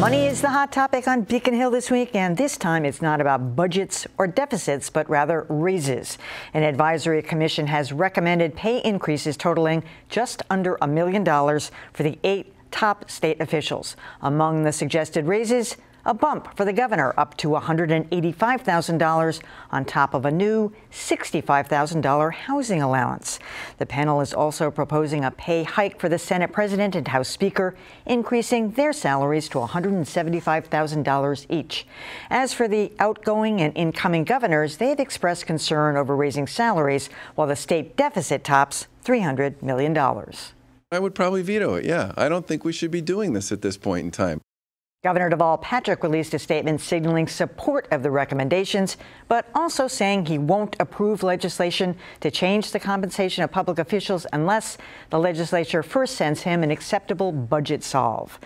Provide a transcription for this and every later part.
Money is the hot topic on Beacon Hill this week, and this time it's not about budgets or deficits, but rather raises. An advisory commission has recommended pay increases totaling just under $1 million for the 8 top state officials. Among the suggested raises, a bump for the governor up to $185,000 on top of a new $65,000 housing allowance. The panel is also proposing a pay hike for the Senate President and House Speaker, increasing their salaries to $175,000 each. As for the outgoing and incoming governors, they've expressed concern over raising salaries while the state deficit tops $300 million. I would probably veto it, yeah. I don't think we should be doing this at this point in time. Governor Deval Patrick released a statement signaling support of the recommendations, but also saying he won't approve legislation to change the compensation of public officials unless the legislature first sends him an acceptable budget solve.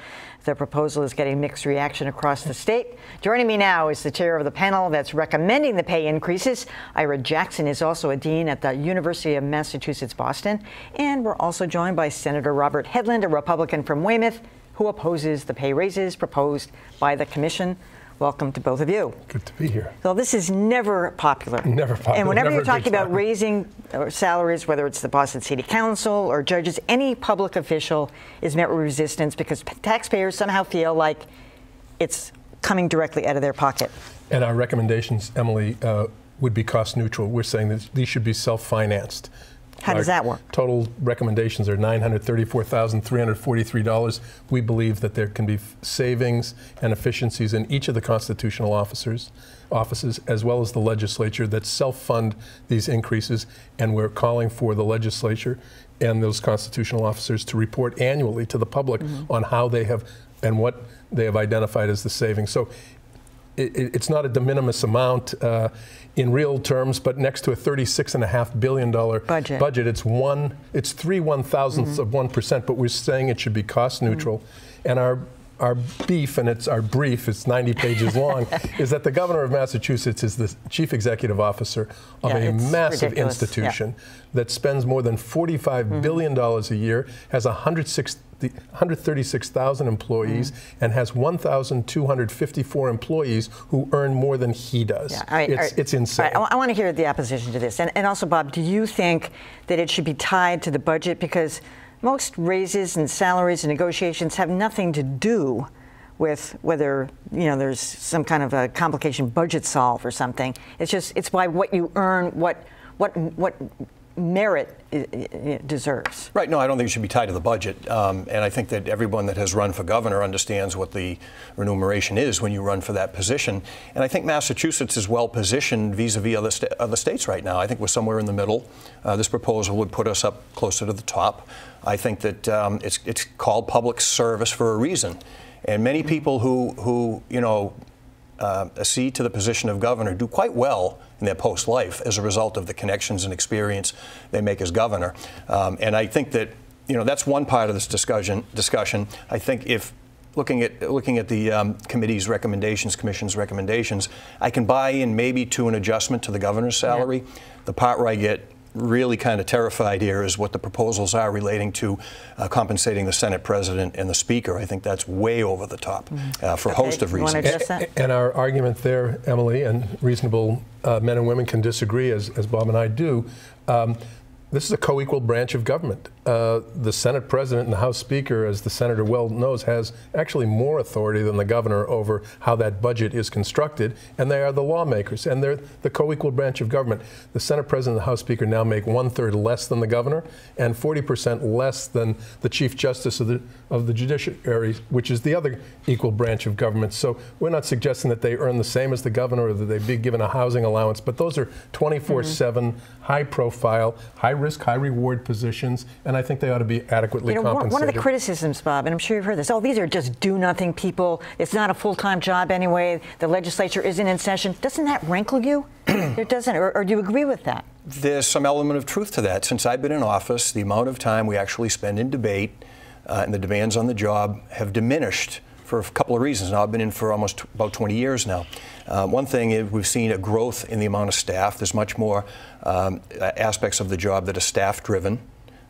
The proposal is getting mixed reaction across the state. Joining me now is the chair of the panel that's recommending the pay increases. Ira Jackson is also a dean at the University of Massachusetts, Boston. And we're also joined by Senator Robert Hedlund, a Republican from Weymouth, who opposes the pay raises proposed by the commission. Welcome to both of you. Good to be here. So this is never popular. Never popular. And whenever never you're talking about raising salaries, whether it's the Boston City Council or judges, any public official is met with resistance because taxpayers somehow feel like it's coming directly out of their pocket. And our recommendations, Emily, would be cost neutral. We're saying that these should be self-financed. How does that work? Total recommendations are $934,343. We believe that there can be savings and efficiencies in each of the constitutional offices, as well as the legislature, that self-fund these increases. And we're calling for the legislature and those constitutional officers to report annually to the public on how they have and what they have identified as the savings. So it's not a de minimis amount in real terms, but next to a $36.5 billion budget, it's 3 1/1000ths of 1%, but we're saying it should be cost neutral. And our beef, and our brief, it's 90 pages long, is that the governor of Massachusetts is the chief executive officer of a massive institution that spends more than $45 billion a year, has 136,000 employees, and has 1,254 employees who earn more than he does. Yeah, it's insane. I want to hear the opposition to this. And also, Bob, do you think that it should be tied to the budget? Because most raises and salaries and negotiations have nothing to do with whether, there's some kind of a complication budget solve or something. It's by what you earn, what merit it deserves. Right. No, I don't think it should be tied to the budget. And I think that everyone that has run for governor understands what the remuneration is when you run for that position. And I think Massachusetts is well positioned vis-a-vis other states right now. I think we're somewhere in the middle. This proposal would put us up closer to the top. I think that it's called public service for a reason. And many people who accede to the position of governor do quite well in their post-life as a result of the connections and experience they make as governor. And I think that that's one part of this discussion. I think if looking at the committee's recommendations, commission's recommendations, I can buy in maybe to an adjustment to the governor's salary. Yeah. The part where I get really kind of terrified here is what the proposals are relating to compensating the Senate President and the Speaker. I think that's way over the top for a host of reasons. And our argument there, Emily, and reasonable men and women can disagree, as Bob and I do, this is a co-equal branch of government. The Senate President and the House Speaker, as the Senator well knows, has actually more authority than the governor over how that budget is constructed, and they are the lawmakers, and they're the co-equal branch of government. The Senate President and the House Speaker now make 1/3 less than the governor and 40% less than the Chief Justice of the Judiciary, which is the other equal branch of government. So we're not suggesting that they earn the same as the governor or that they be given a housing allowance, but those are 24/7, high-profile, high-risk, high-reward positions, and I think they ought to be adequately compensated. One of the criticisms, Bob, and I'm sure you've heard this, these are just do-nothing people. It's not a full-time job anyway. The legislature isn't in session. Doesn't that rankle you? It doesn't, or do you agree with that? There's some element of truth to that. Since I've been in office, the amount of time we actually spend in debate and the demands on the job have diminished for a couple of reasons. Now, I've been in for almost about 20 years now. One thing is we've seen a growth in the amount of staff. There's much more aspects of the job that are staff-driven.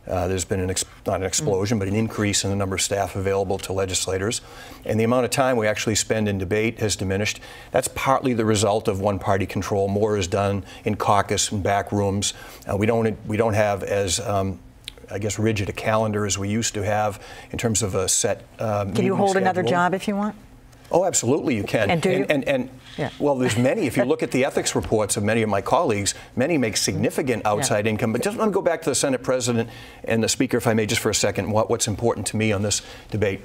There's been not an explosion, but an increase in the number of staff available to legislators. And the amount of time we actually spend in debate has diminished. That's partly the result of one-party control. More is done in caucus and back rooms. We don't have as I guess rigid a calendar as we used to have in terms of a set Can you hold another job if you want? Oh, absolutely, you can. And do you? Yeah. Well, there's many. If you look at the ethics reports of many of my colleagues, many make significant outside income. But just want to go back to the Senate President and the Speaker, if I may, just for a second, what's important to me on this debate.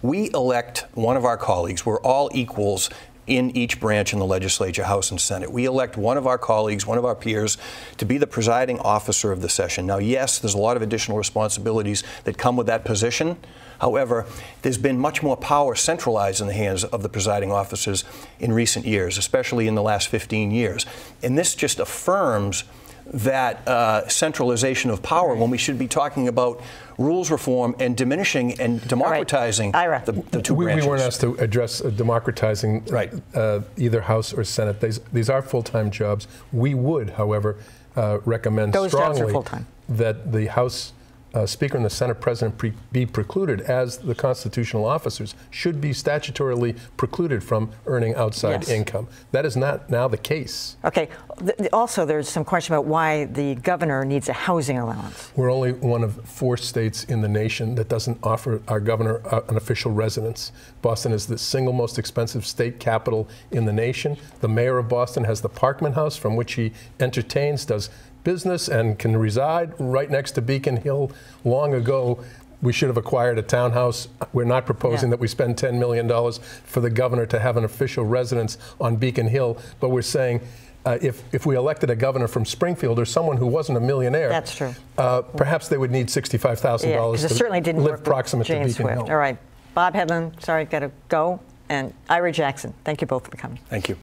We elect one of our colleagues. We're all equals in each branch in the legislature, House and Senate. We elect one of our colleagues, one of our peers, to be the presiding officer of the session. Now, yes, there's a lot of additional responsibilities that come with that position. However, there's been much more power centralized in the hands of the presiding officers in recent years, especially in the last 15 years. And this just affirms that centralization of power when we should be talking about rules reform and diminishing and democratizing the two branches. We weren't asked to address democratizing either House or Senate. These are full-time jobs. We would, however, recommend strongly that the House Speaker and the Senate President be precluded, as the constitutional officers should be statutorily precluded from earning outside income. That is not now the case. Okay. Also, there's some question about why the governor needs a housing allowance. We're only one of 4 states in the nation that doesn't offer our governor an official residence. Boston is the single most expensive state capital in the nation. The mayor of Boston has the Parkman House, from which he entertains, does business, and can reside right next to Beacon Hill. Long ago, we should have acquired a townhouse. We're not proposing that we spend $10 million for the governor to have an official residence on Beacon Hill, but we're saying if we elected a governor from Springfield or someone who wasn't a millionaire, that's true. Perhaps they would need $65,000 to certainly didn't live work proximate to Beacon Swift. Hill. All right. Bob Hedlund, sorry, got to go. And Ira Jackson, thank you both for coming. Thank you.